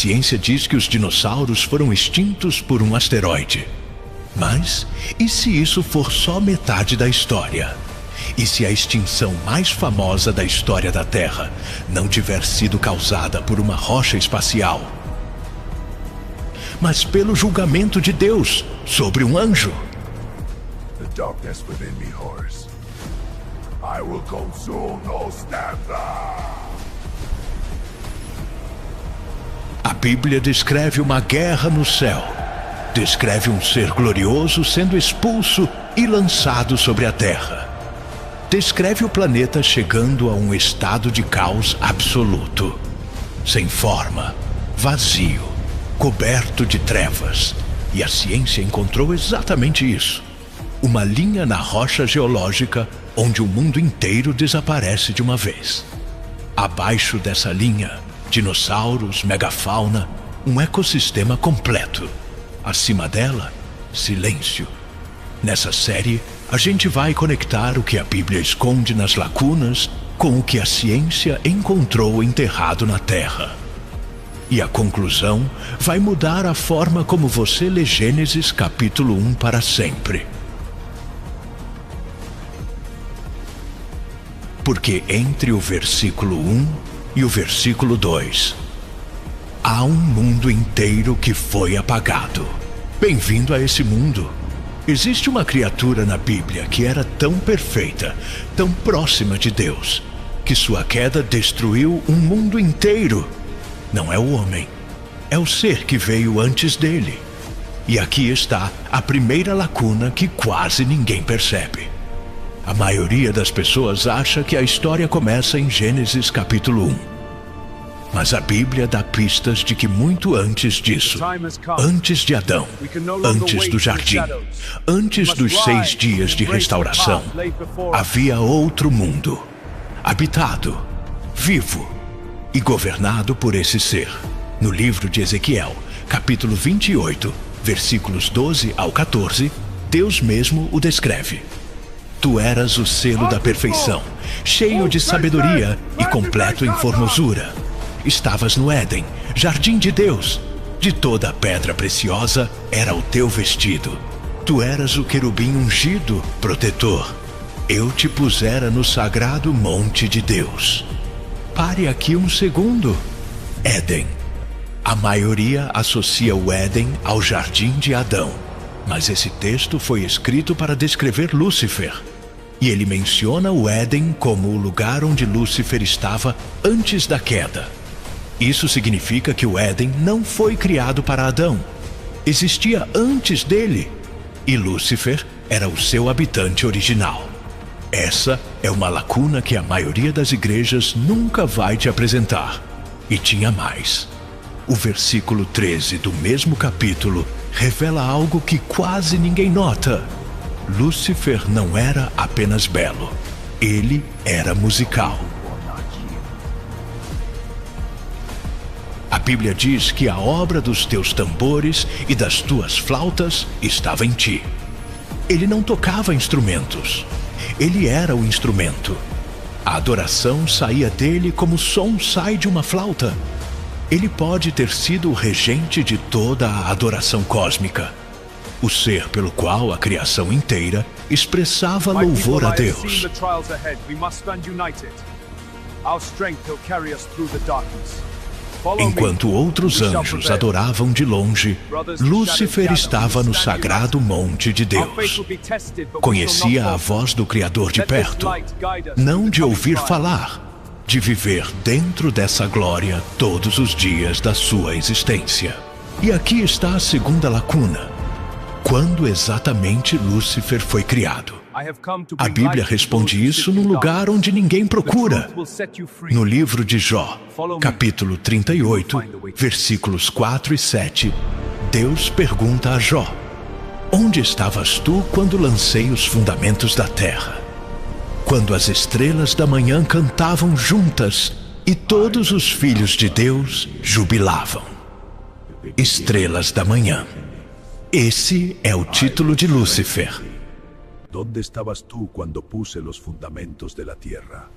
ciência diz que os dinossauros foram extintos por um asteroide. Mas, e se isso for só metade da história? E se a extinção mais famosa da história da Terra não tiver sido causada por uma rocha espacial, mas pelo julgamento de Deus sobre um anjo? The darkness within me, Horus. I will consume those Templar. A Bíblia descreve uma guerra no céu. Descreve um ser glorioso sendo expulso e lançado sobre a terra. Descreve o planeta chegando a um estado de caos absoluto. Sem forma, vazio, coberto de trevas. E a ciência encontrou exatamente isso. Uma linha na rocha geológica onde o mundo inteiro desaparece de uma vez. Abaixo dessa linha, dinossauros, megafauna, um ecossistema completo. Acima dela, silêncio. Nessa série, a gente vai conectar o que a Bíblia esconde nas lacunas com o que a ciência encontrou enterrado na Terra. E a conclusão vai mudar a forma como você lê Gênesis capítulo 1 para sempre. Porque entre o versículo 1 e o versículo 2, há um mundo inteiro que foi apagado. Bem-vindo a esse mundo. Existe uma criatura na Bíblia que era tão perfeita, tão próxima de Deus, que sua queda destruiu um mundo inteiro. Não é o homem, é o ser que veio antes dele. E aqui está a primeira lacuna que quase ninguém percebe. A maioria das pessoas acha que a história começa em Gênesis capítulo 1. Mas a Bíblia dá pistas de que muito antes disso, antes de Adão, antes do jardim, antes dos 6 dias de restauração, havia outro mundo, habitado, vivo e governado por esse ser. No livro de Ezequiel, capítulo 28, versículos 12 ao 14, Deus mesmo o descreve. Tu eras o selo da perfeição, cheio de sabedoria e completo em formosura. Estavas no Éden, jardim de Deus. De toda a pedra preciosa era o teu vestido. Tu eras o querubim ungido, protetor. Eu te pusera no sagrado monte de Deus. Pare aqui um segundo. Éden. A maioria associa o Éden ao jardim de Adão. Mas esse texto foi escrito para descrever Lúcifer. E ele menciona o Éden como o lugar onde Lúcifer estava antes da queda. Isso significa que o Éden não foi criado para Adão. Existia antes dele. E Lúcifer era o seu habitante original. Essa é uma lacuna que a maioria das igrejas nunca vai te apresentar. E tinha mais. O versículo 13 do mesmo capítulo revela algo que quase ninguém nota. Lúcifer não era apenas belo. Ele era musical. A Bíblia diz que a obra dos teus tambores e das tuas flautas estava em ti. Ele não tocava instrumentos. Ele era o instrumento. A adoração saía dele como o som sai de uma flauta. Ele pode ter sido o regente de toda a adoração cósmica. O ser pelo qual a criação inteira expressava louvor a Deus. Enquanto outros anjos adoravam de longe, Lúcifer estava no sagrado monte de Deus. Conhecia a voz do Criador de perto, não de ouvir falar, de viver dentro dessa glória todos os dias da sua existência. E aqui está a segunda lacuna. Quando exatamente Lúcifer foi criado? A Bíblia responde isso num lugar onde ninguém procura. No livro de Jó, capítulo 38, versículos 4 e 7, Deus pergunta a Jó: onde estavas tu quando lancei os fundamentos da terra? Quando as estrelas da manhã cantavam juntas e todos os filhos de Deus jubilavam. Estrelas da manhã. Esse é o título de Lúcifer. ¿Dónde estabas tú cuando puse los fundamentos de la tierra?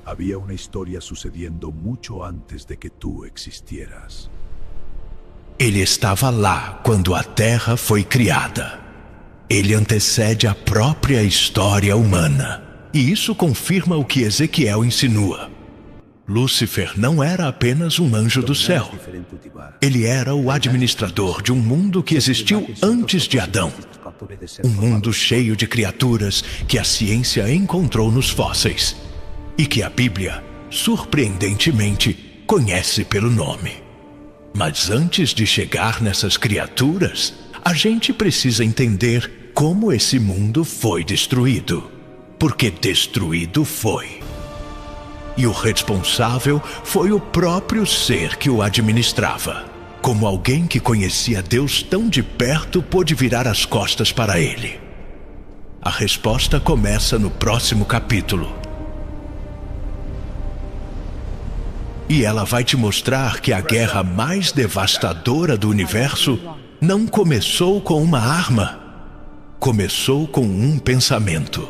Había una historia sucediendo mucho antes de que tú existieras. Ele estava lá quando a Terra foi criada. Ele antecede a própria história humana. E isso confirma o que Ezequiel insinua. Lúcifer não era apenas um anjo do céu. Ele era o administrador de um mundo que existiu antes de Adão. Um mundo cheio de criaturas que a ciência encontrou nos fósseis e que a Bíblia, surpreendentemente, conhece pelo nome. Mas antes de chegar nessas criaturas, a gente precisa entender como esse mundo foi destruído. Porque destruído foi. E o responsável foi o próprio ser que o administrava. Como alguém que conhecia Deus tão de perto pôde virar as costas para ele? A resposta começa no próximo capítulo. E ela vai te mostrar que a guerra mais devastadora do universo não começou com uma arma. Começou com um pensamento.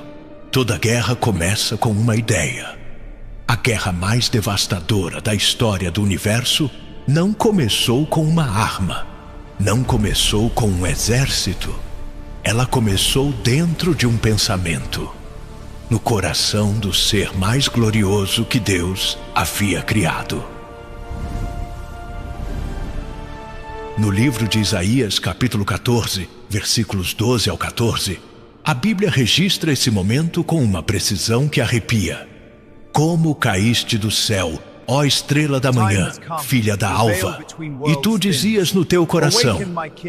Toda guerra começa com uma ideia. A guerra mais devastadora da história do universo não começou com uma arma. Não começou com um exército. Ela começou dentro de um pensamento. No coração do ser mais glorioso que Deus havia criado. No livro de Isaías, capítulo 14, versículos 12 ao 14, a Bíblia registra esse momento com uma precisão que arrepia. Como caíste do céu, ó estrela da manhã, filha da alva, e tu dizias no teu coração: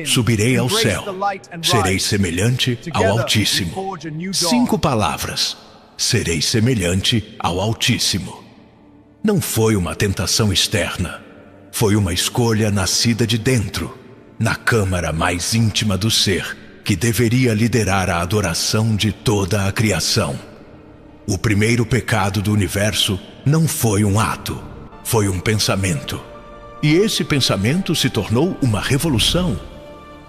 subirei ao céu, serei semelhante ao Altíssimo. 5 palavras: serei semelhante ao Altíssimo. Não foi uma tentação externa, foi uma escolha nascida de dentro, na câmara mais íntima do ser, que deveria liderar a adoração de toda a criação. O primeiro pecado do universo não foi um ato, foi um pensamento. E esse pensamento se tornou uma revolução.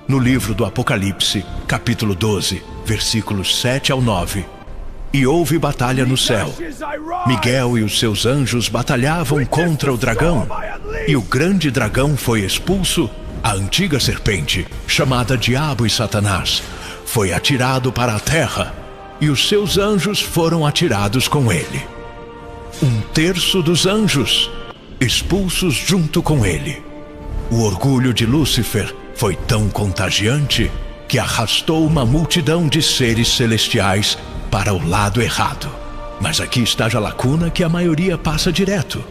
No livro do Apocalipse, capítulo 12, versículos 7 ao 9, e houve batalha no céu. Miguel e os seus anjos batalhavam contra o dragão, e o grande dragão foi expulso. A antiga serpente, chamada Diabo e Satanás, foi atirado para a terra, e os seus anjos foram atirados com ele. 1/3 dos anjos expulsos junto com ele. O orgulho de Lúcifer foi tão contagiante que arrastou uma multidão de seres celestiais para o lado errado. Mas aqui está a lacuna que a maioria passa direto.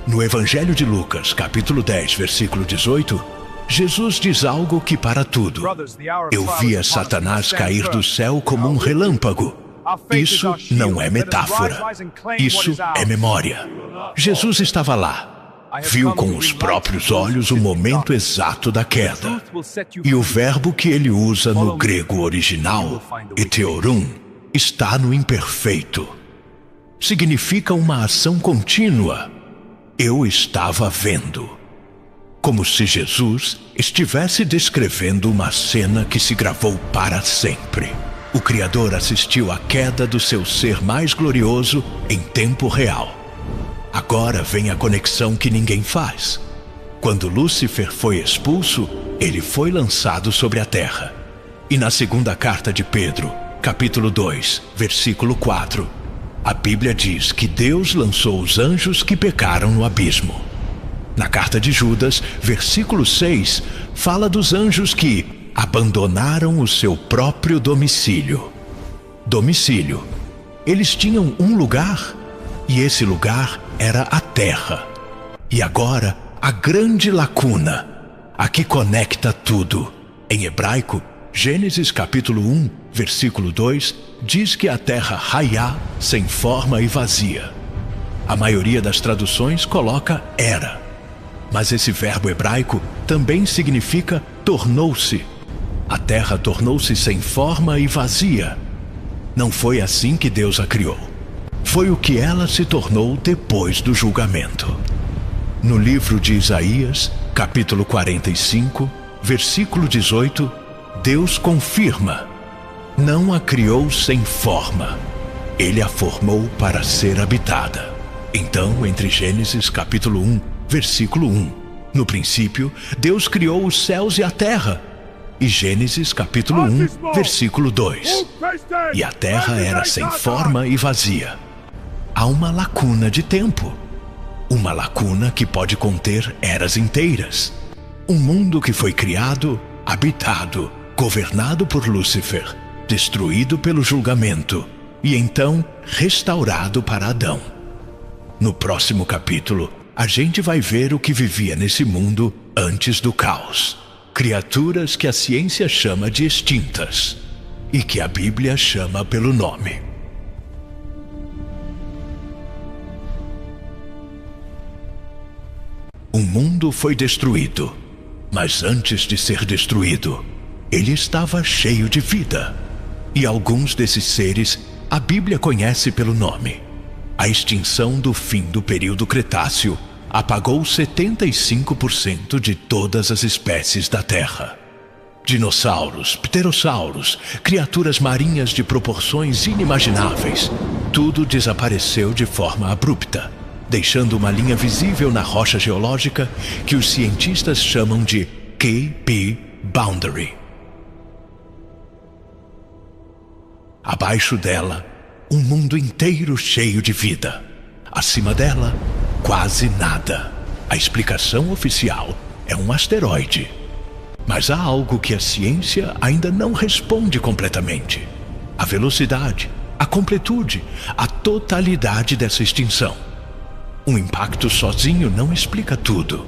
No Evangelho de Lucas, capítulo 10, versículo 18, Jesus diz algo que para tudo. Eu via Satanás cair do céu como um relâmpago. Isso não é metáfora. Isso é memória. Jesus estava lá. Viu com os próprios olhos o momento exato da queda. E o verbo que ele usa no grego original, heteorum, está no imperfeito. Significa uma ação contínua. Eu estava vendo. Como se Jesus estivesse descrevendo uma cena que se gravou para sempre. O Criador assistiu à queda do seu ser mais glorioso em tempo real. Agora vem a conexão que ninguém faz. Quando Lúcifer foi expulso, ele foi lançado sobre a terra. E na segunda carta de Pedro, capítulo 2, versículo 4, a Bíblia diz que Deus lançou os anjos que pecaram no abismo. Na carta de Judas, versículo 6, fala dos anjos que abandonaram o seu próprio domicílio. Domicílio. Eles tinham um lugar, e esse lugar era a terra. E agora, a grande lacuna, a que conecta tudo. Em hebraico, Gênesis capítulo 1, versículo 2, diz que a terra hayá, sem forma e vazia. A maioria das traduções coloca era. Mas esse verbo hebraico também significa tornou-se. A terra tornou-se sem forma e vazia. Não foi assim que Deus a criou. Foi o que ela se tornou depois do julgamento. No livro de Isaías, capítulo 45, versículo 18, Deus confirma: não a criou sem forma. Ele a formou para ser habitada. Então, entre Gênesis capítulo 1, versículo 1 No princípio, Deus criou os céus e a terra. E Gênesis capítulo 1, versículo 2. E a terra era sem forma e vazia. Há uma lacuna de tempo. Uma lacuna que pode conter eras inteiras. Um mundo que foi criado, habitado, governado por Lúcifer, destruído pelo julgamento e então restaurado para Adão. No próximo capítulo, a gente vai ver o que vivia nesse mundo antes do caos. Criaturas que a ciência chama de extintas e que a Bíblia chama pelo nome. O mundo foi destruído, mas antes de ser destruído, ele estava cheio de vida. E alguns desses seres a Bíblia conhece pelo nome. A extinção do fim do período Cretáceo apagou 75% de todas as espécies da Terra. Dinossauros, pterossauros, criaturas marinhas de proporções inimagináveis, tudo desapareceu de forma abrupta, deixando uma linha visível na rocha geológica que os cientistas chamam de KP Boundary. Abaixo dela, um mundo inteiro cheio de vida. Acima dela, quase nada. A explicação oficial é um asteroide. Mas há algo que a ciência ainda não responde completamente: a velocidade, a completude, a totalidade dessa extinção. Um impacto sozinho não explica tudo.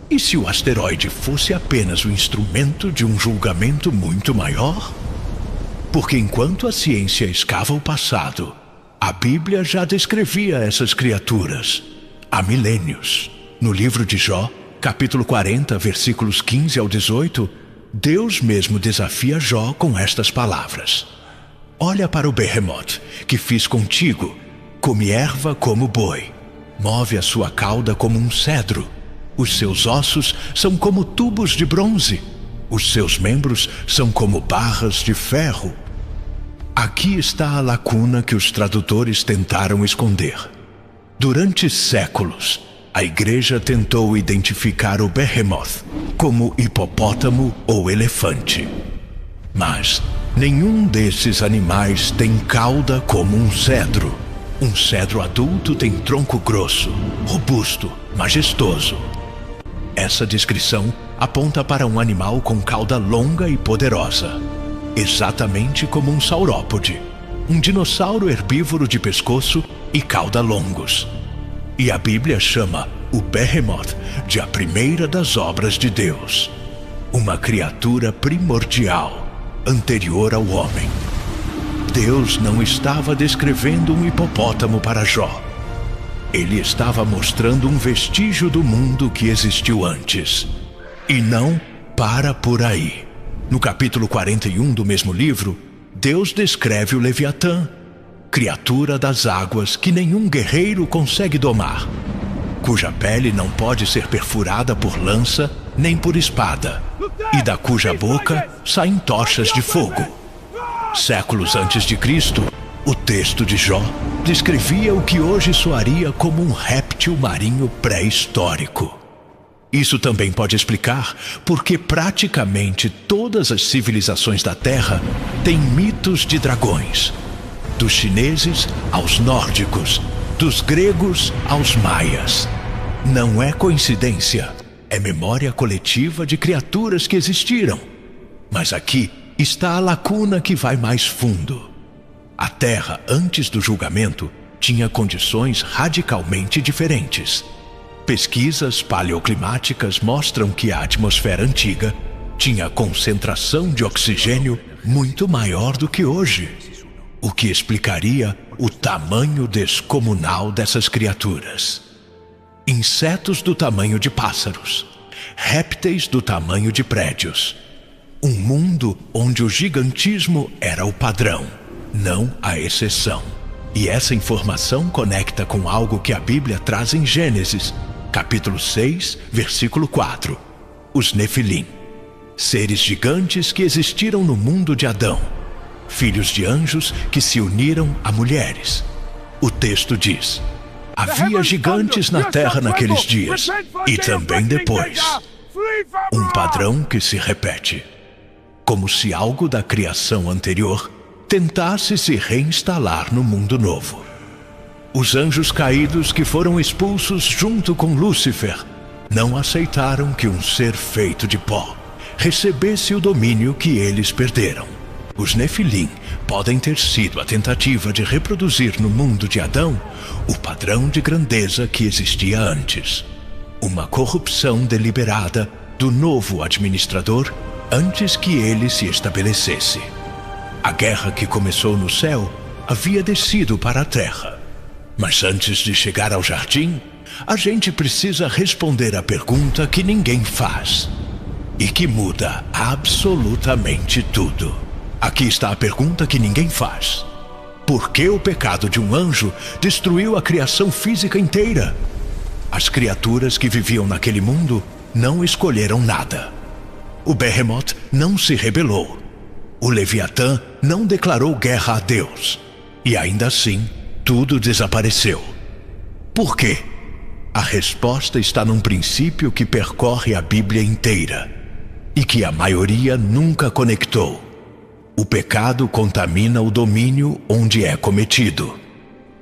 E se o asteroide fosse apenas o instrumento de um julgamento muito maior? Porque enquanto a ciência escava o passado, a Bíblia já descrevia essas criaturas há milênios. No livro de Jó, capítulo 40, versículos 15 ao 18, Deus mesmo desafia Jó com estas palavras: olha para o Behemoth, que fiz contigo, come erva como boi, move a sua cauda como um cedro, os seus ossos são como tubos de bronze, os seus membros são como barras de ferro. Aqui está a lacuna que os tradutores tentaram esconder. Durante séculos, a igreja tentou identificar o Behemoth como hipopótamo ou elefante. Mas nenhum desses animais tem cauda como um cedro. Um cedro adulto tem tronco grosso, robusto, majestoso. Essa descrição aponta para um animal com cauda longa e poderosa, exatamente como um saurópode, um dinossauro herbívoro de pescoço e cauda longos. E a Bíblia chama o Behemoth de a primeira das obras de Deus, uma criatura primordial, anterior ao homem. Deus não estava descrevendo um hipopótamo para Jó. Ele estava mostrando um vestígio do mundo que existiu antes. E não para por aí. No capítulo 41 do mesmo livro, Deus descreve o Leviatã, criatura das águas que nenhum guerreiro consegue domar, cuja pele não pode ser perfurada por lança nem por espada, e da cuja boca saem tochas de fogo. Séculos antes de Cristo, o texto de Jó descrevia o que hoje soaria como um réptil marinho pré-histórico. Isso também pode explicar porque praticamente todas as civilizações da Terra têm mitos de dragões. Dos chineses aos nórdicos, dos gregos aos maias. Não é coincidência, é memória coletiva de criaturas que existiram. Mas aqui está a lacuna que vai mais fundo. A Terra, antes do julgamento, tinha condições radicalmente diferentes. Pesquisas paleoclimáticas mostram que a atmosfera antiga tinha concentração de oxigênio muito maior do que hoje, o que explicaria o tamanho descomunal dessas criaturas. Insetos do tamanho de pássaros, répteis do tamanho de prédios. Um mundo onde o gigantismo era o padrão, não a exceção. E essa informação conecta com algo que a Bíblia traz em Gênesis, capítulo 6, versículo 4. Os Nefilim, seres gigantes que existiram no mundo de Adão, filhos de anjos que se uniram a mulheres. O texto diz: Havia gigantes na terra naqueles dias, e também depois. Um padrão que se repete. Como se algo da criação anterior tentasse se reinstalar no mundo novo. Os anjos caídos que foram expulsos junto com Lúcifer não aceitaram que um ser feito de pó recebesse o domínio que eles perderam. Os Nefilim podem ter sido a tentativa de reproduzir no mundo de Adão o padrão de grandeza que existia antes. Uma corrupção deliberada do novo administrador antes que ele se estabelecesse. A guerra que começou no céu havia descido para a terra. Mas antes de chegar ao jardim, a gente precisa responder a pergunta que ninguém faz e que muda absolutamente tudo. Aqui está a pergunta que ninguém faz. Por que o pecado de um anjo destruiu a criação física inteira? As criaturas que viviam naquele mundo não escolheram nada. O Behemoth não se rebelou. O Leviatã não declarou guerra a Deus. E ainda assim, tudo desapareceu. Por quê? A resposta está num princípio que percorre a Bíblia inteira e que a maioria nunca conectou. O pecado contamina o domínio onde é cometido.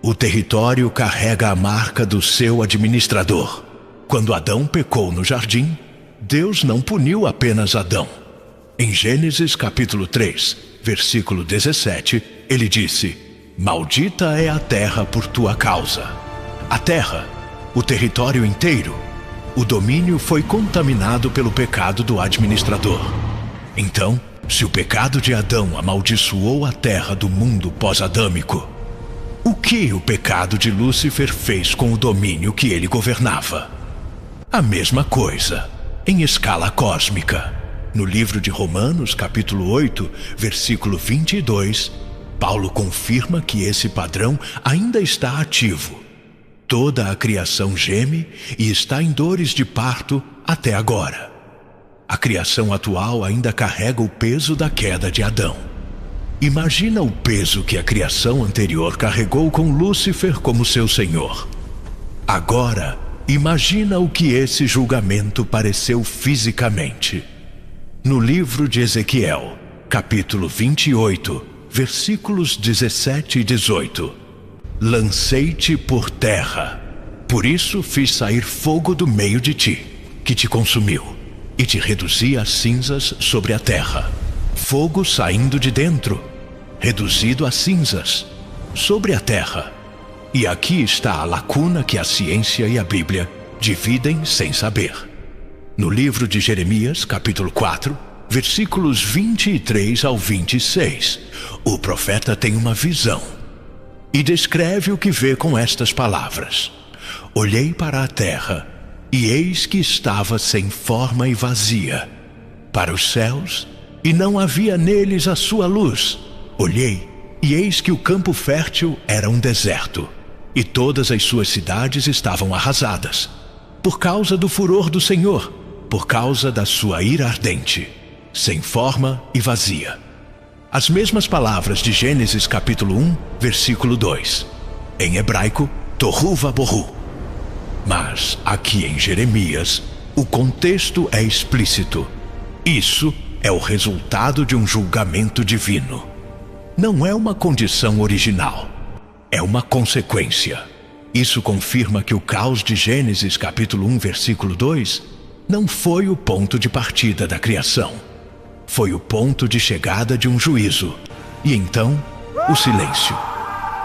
O território carrega a marca do seu administrador. Quando Adão pecou no jardim, Deus não puniu apenas Adão. Em Gênesis capítulo 3, versículo 17, ele disse: "Maldita é a terra por tua causa." A terra, o território inteiro, o domínio foi contaminado pelo pecado do administrador. Então, se o pecado de Adão amaldiçoou a terra do mundo pós-adâmico, o que o pecado de Lúcifer fez com o domínio que ele governava? A mesma coisa, em escala cósmica. No livro de Romanos, capítulo 8, versículo 22, Paulo confirma que esse padrão ainda está ativo. Toda a criação geme e está em dores de parto até agora. A criação atual ainda carrega o peso da queda de Adão. Imagina o peso que a criação anterior carregou com Lúcifer como seu senhor. Agora, imagina o que esse julgamento pareceu fisicamente. No livro de Ezequiel, capítulo 28, versículos 17 e 18. Lancei-te por terra, por isso fiz sair fogo do meio de ti, que te consumiu, e te reduzi a cinzas sobre a terra. Fogo saindo de dentro, reduzido a cinzas, sobre a terra. E aqui está a lacuna que a ciência e a Bíblia dividem sem saber. No livro de Jeremias, capítulo 4, versículos 23 ao 26, o profeta tem uma visão e descreve o que vê com estas palavras: "Olhei para a terra, e eis que estava sem forma e vazia. Para os céus, e não havia neles a sua luz. Olhei, e eis que o campo fértil era um deserto, e todas as suas cidades estavam arrasadas, por causa do furor do Senhor, por causa da sua ira ardente, sem forma e vazia." As mesmas palavras de Gênesis capítulo 1, versículo 2. Em hebraico, tohu vabohu. Mas aqui em Jeremias, o contexto é explícito. Isso é o resultado de um julgamento divino. Não é uma condição original, é uma consequência. Isso confirma que o caos de Gênesis capítulo 1, versículo 2 não foi o ponto de partida da criação. Foi o ponto de chegada de um juízo. E então, o silêncio.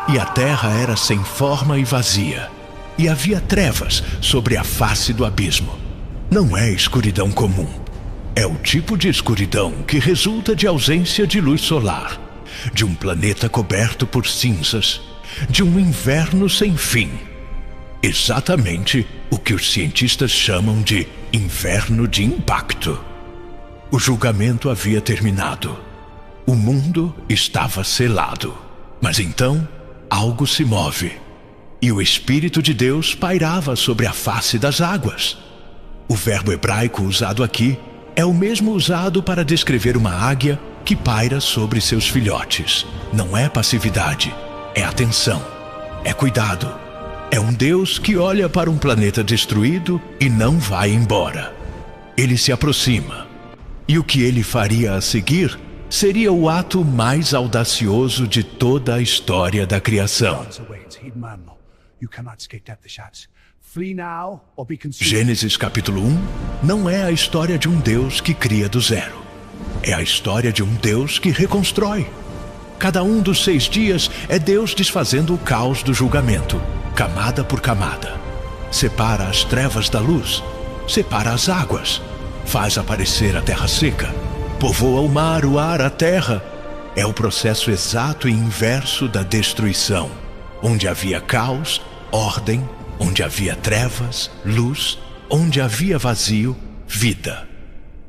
E a terra era sem forma e vazia. E havia trevas sobre a face do abismo. Não é escuridão comum. É o tipo de escuridão que resulta de ausência de luz solar, de um planeta coberto por cinzas, de um inverno sem fim. Exatamente o que os cientistas chamam de inverno de impacto. O julgamento havia terminado. O mundo estava selado. Mas então, algo se move. E o Espírito de Deus pairava sobre a face das águas. O verbo hebraico usado aqui é o mesmo usado para descrever uma águia que paira sobre seus filhotes. Não é passividade, é atenção, é cuidado. É um Deus que olha para um planeta destruído e não vai embora. Ele se aproxima. E o que ele faria a seguir seria o ato mais audacioso de toda a história da criação. Gênesis capítulo 1 não é a história de um Deus que cria do zero. É a história de um Deus que reconstrói. Cada um dos 6 dias é Deus desfazendo o caos do julgamento, camada por camada. Separa as trevas da luz, separa as águas, faz aparecer a terra seca, povoa o mar, o ar, a terra. É o processo exato e inverso da destruição. Onde havia caos, ordem. Onde havia trevas, luz. Onde havia vazio, vida.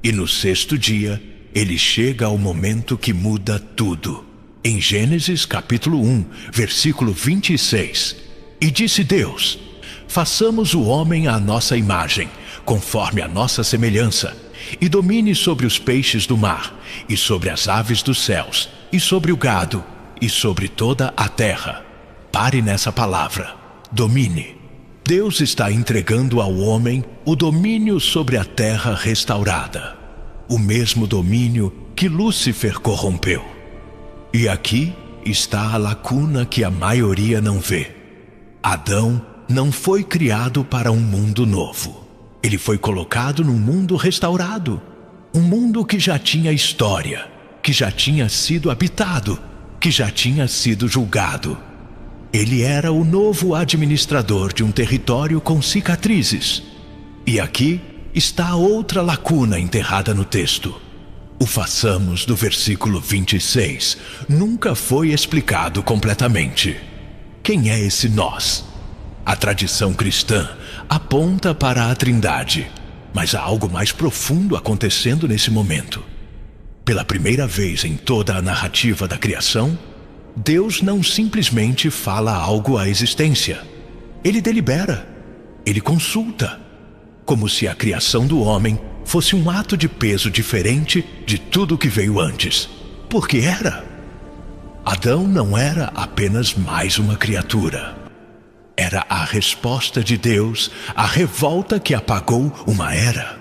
E no 6º dia, ele chega ao momento que muda tudo. Em Gênesis capítulo 1, versículo 26. E disse Deus: façamos o homem à nossa imagem, conforme a nossa semelhança, e domine sobre os peixes do mar, e sobre as aves dos céus, e sobre o gado, e sobre toda a terra. Pare nessa palavra, domine. Deus está entregando ao homem o domínio sobre a terra restaurada. O mesmo domínio que Lúcifer corrompeu. E aqui está a lacuna que a maioria não vê. Adão não foi criado para um mundo novo. Ele foi colocado num mundo restaurado. Um mundo que já tinha história, que já tinha sido habitado, que já tinha sido julgado. Ele era o novo administrador de um território com cicatrizes. E aqui está outra lacuna enterrada no texto. O façamos do versículo 26 nunca foi explicado completamente. Quem é esse nós? A tradição cristã aponta para a Trindade, mas há algo mais profundo acontecendo nesse momento. Pela primeira vez em toda a narrativa da criação, Deus não simplesmente fala algo à existência. Ele delibera, ele consulta, como se a criação do homem fosse um ato de peso diferente de tudo que veio antes. Porque era. Adão não era apenas mais uma criatura. Era a resposta de Deus à revolta que apagou uma era.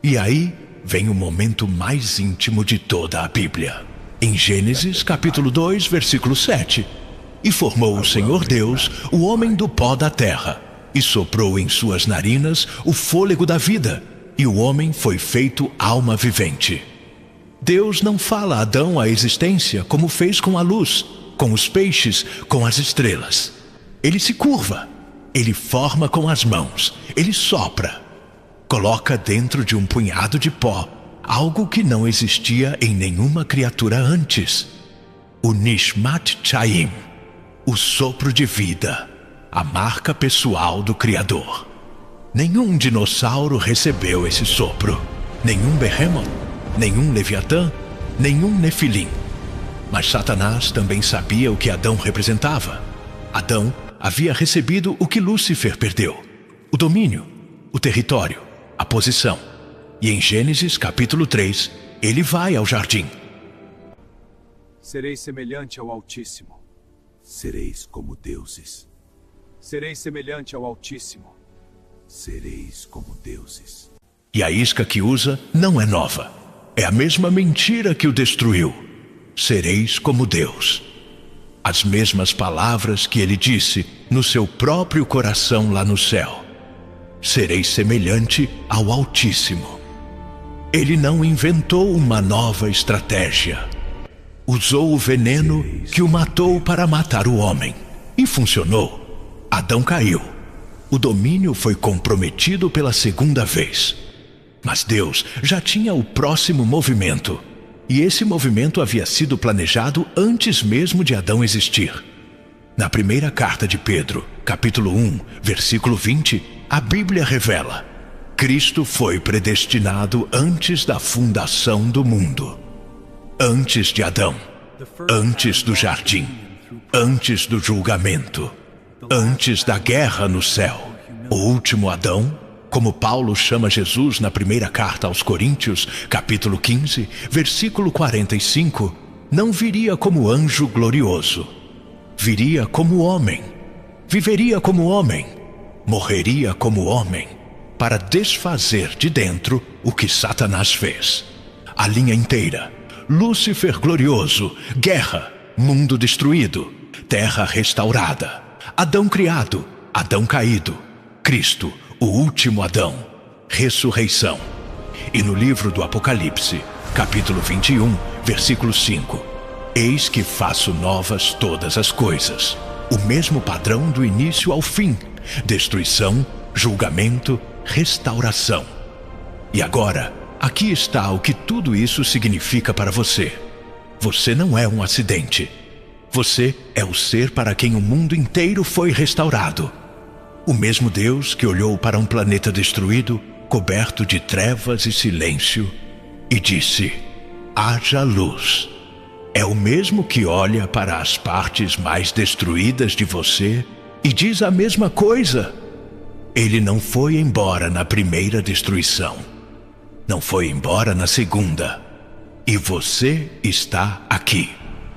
E aí vem o momento mais íntimo de toda a Bíblia. Em Gênesis capítulo 2, versículo 7. E formou o Senhor Deus o homem do pó da terra, e soprou em suas narinas o fôlego da vida, e o homem foi feito alma vivente. Deus não fala a Adão à existência como fez com a luz, com os peixes, com as estrelas. Ele se curva, ele forma com as mãos, ele sopra, coloca dentro de um punhado de pó algo que não existia em nenhuma criatura antes. O Nishmat Chaim, o sopro de vida, a marca pessoal do Criador. Nenhum dinossauro recebeu esse sopro, nenhum Behemoth, nenhum Leviatã, nenhum Nefilim. Mas Satanás também sabia o que Adão representava. Adão havia recebido o que Lúcifer perdeu: o domínio, o território, a posição. E em Gênesis capítulo 3, ele vai ao jardim. Sereis semelhante ao Altíssimo. Sereis como deuses. Sereis semelhante ao Altíssimo. Sereis como deuses. E a isca que usa não é nova. É a mesma mentira que o destruiu. Sereis como Deus. As mesmas palavras que ele disse no seu próprio coração lá no céu. Sereis semelhante ao Altíssimo. Ele não inventou uma nova estratégia. Usou o veneno que o matou para matar o homem. E funcionou. Adão caiu. O domínio foi comprometido pela segunda vez. Mas Deus já tinha o próximo movimento. E esse movimento havia sido planejado antes mesmo de Adão existir. Na primeira carta de Pedro, capítulo 1, versículo 20, a Bíblia revela: Cristo foi predestinado antes da fundação do mundo. Antes de Adão, antes do jardim, antes do julgamento, antes da guerra no céu. O último Adão, como Paulo chama Jesus na primeira carta aos Coríntios, capítulo 15, versículo 45, não viria como anjo glorioso. Viria como homem. viveria como homem, morreria como homem, para desfazer de dentro o que Satanás fez. A linha inteira: Lúcifer glorioso, guerra, mundo destruído, terra restaurada, Adão criado, Adão caído, Cristo, o último Adão, ressurreição. E no livro do Apocalipse, capítulo 21, versículo 5: Eis que faço novas todas as coisas. O mesmo padrão do início ao fim: destruição, julgamento, restauração. E agora, aqui está o que tudo isso significa para você. Você não é um acidente. Você é o ser para quem o mundo inteiro foi restaurado. O mesmo Deus que olhou para um planeta destruído, coberto de trevas e silêncio, e disse: haja luz. É o mesmo que olha para as partes mais destruídas de você e diz a mesma coisa. Ele não foi embora na primeira destruição. Não foi embora na segunda. E você está aqui.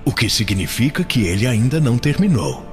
O que significa que ele ainda não terminou.